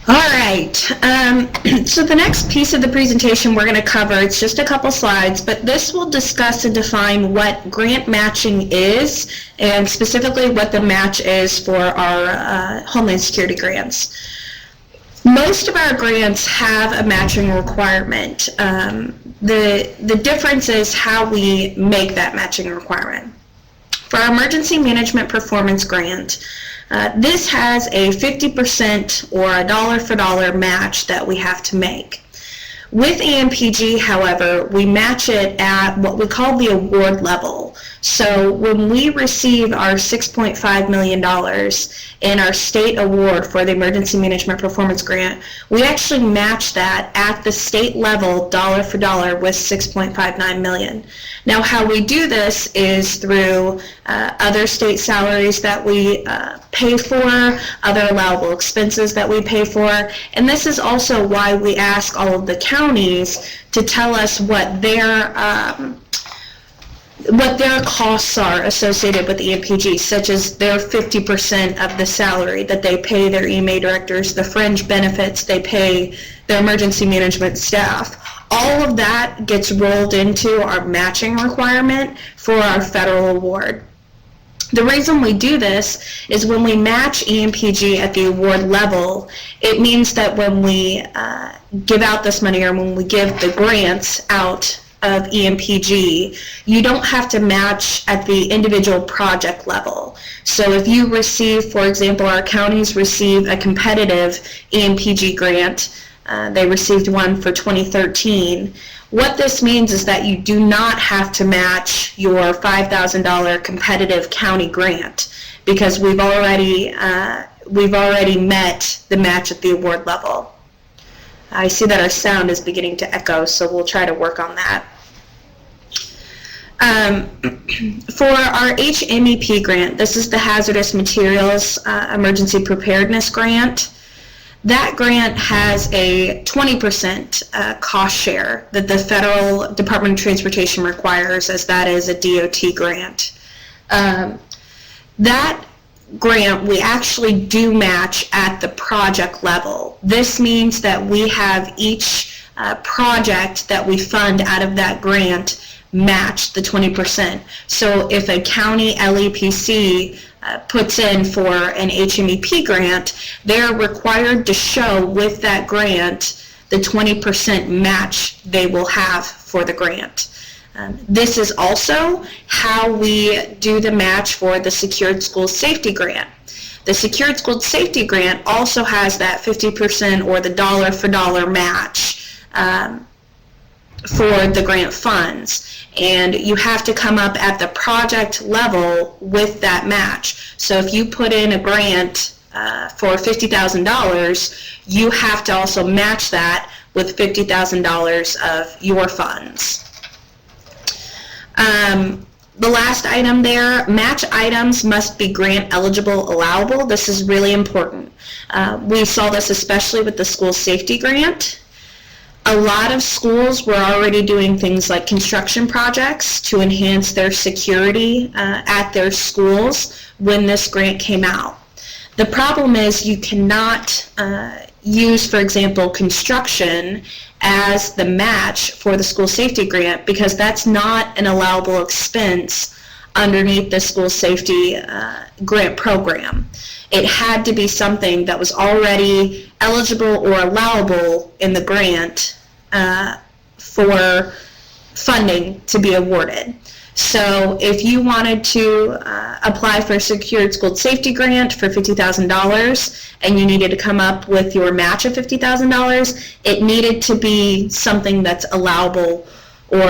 All right, so the next piece of the presentation we're going to cover, it's just a couple slides, but this will discuss and define what grant matching is, and specifically what the match is for our Homeland Security grants. Most of our grants have a matching requirement. The difference is how we make that matching requirement. For our Emergency Management Performance Grant, this has a 50% or a dollar-for-dollar match that we have to make. With EMPG, however, we match it at what we call the award level. So when we receive our $6.5 million in our state award for the Emergency Management Performance Grant, we actually match that at the state level, dollar for dollar, with $6.59 million. Now, how we do this is through other state salaries that we pay for, other allowable expenses that we pay for, and this is also why we ask all of the counties to tell us what their costs are associated with EMPG, such as their 50% of the salary that they pay their EMA directors, the fringe benefits they pay their emergency management staff. All of that gets rolled into our matching requirement for our federal award. The reason we do this is when we match EMPG at the award level, it means that when we give out this money, or when we give the grants out of EMPG, you don't have to match at the individual project level. So if you receive, for example, our counties receive a competitive EMPG grant, they received one for 2013. What this means is that you do not have to match your $5,000 competitive county grant, because we've already met the match at the award level. I see that our sound is beginning to echo, so we'll try to work on that. For our HMEP grant, this is the Hazardous Materials Emergency Preparedness Grant. That grant has a 20% cost share that the Federal Department of Transportation requires, as that is a DOT grant. That grant we actually do match at the project level. This means that we have each project that we fund out of that grant match the 20%. So if a county LEPC puts in for an HMEP grant, they're required to show with that grant the 20% match they will have for the grant. This is also how we do the match for the Secured School Safety Grant. The Secured School Safety Grant also has that 50% or the dollar for dollar match for the grant funds. And you have to come up at the project level with that match. So if you put in a grant for $50,000, you have to also match that with $50,000 of your funds. The last item there, match items must be grant eligible allowable. This is really important. We saw this especially with the school safety grant. A lot of schools were already doing things like construction projects to enhance their security at their schools when this grant came out. The problem is you cannot use, for example, construction as the match for the school safety grant, because that's not an allowable expense underneath the school safety grant program. It had to be something that was already eligible or allowable in the grant for funding to be awarded. So if you wanted to apply for a Secured School Safety Grant for $50,000 and you needed to come up with your match of $50,000, it needed to be something that's allowable or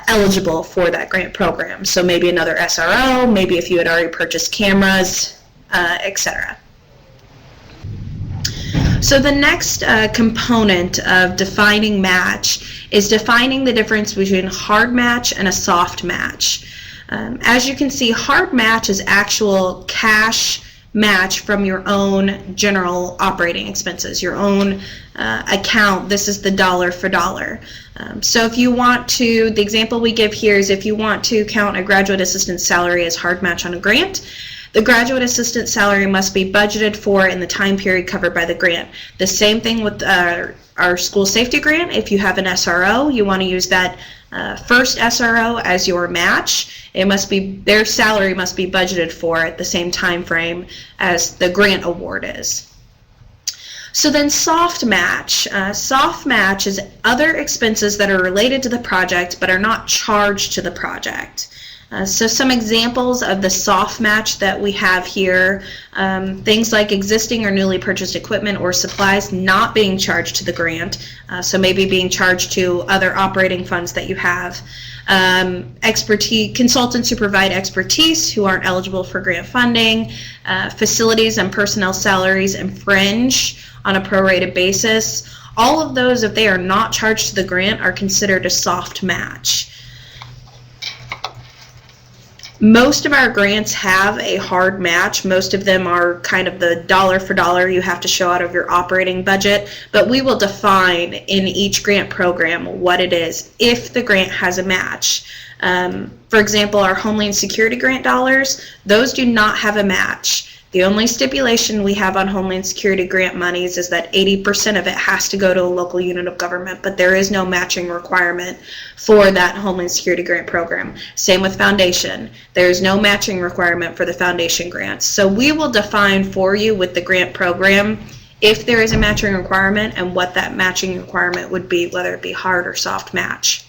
eligible for that grant program. So maybe another SRO, maybe if you had already purchased cameras, etc. So the next component of defining match is defining the difference between hard match and a soft match. As you can see, hard match is actual cash match from your own general operating expenses, your own account. This is the dollar for dollar. So if you want to, the example we give here is if you want to count a graduate assistant salary as hard match on a grant, The graduate assistant salary must be budgeted for in the time period covered by the grant. The same thing with our school safety grant. If you have an SRO, you want to use that first SRO as your match. It must be, their salary must be budgeted for at the same time frame as the grant award is. So then soft match. Soft match is other expenses that are related to the project but are not charged to the project. So some examples of the soft match that we have here, things like existing or newly purchased equipment or supplies not being charged to the grant, so maybe being charged to other operating funds that you have. Expertise, consultants who provide expertise who aren't eligible for grant funding, facilities and personnel salaries infringe on a prorated basis. All of those, if they are not charged to the grant, are considered a soft match. Most of our grants have a hard match. Most of them are kind of the dollar for dollar you have to show out of your operating budget, but we will define in each grant program what it is if the grant has a match. For example, our Homeland Security grant dollars, those do not have a match. The only stipulation we have on Homeland Security grant monies is that 80% of it has to go to a local unit of government, but there is no matching requirement for that Homeland Security grant program. Same with Foundation. There is no matching requirement for the Foundation grants. So we will define for you with the grant program if there is a matching requirement and what that matching requirement would be, whether it be hard or soft match.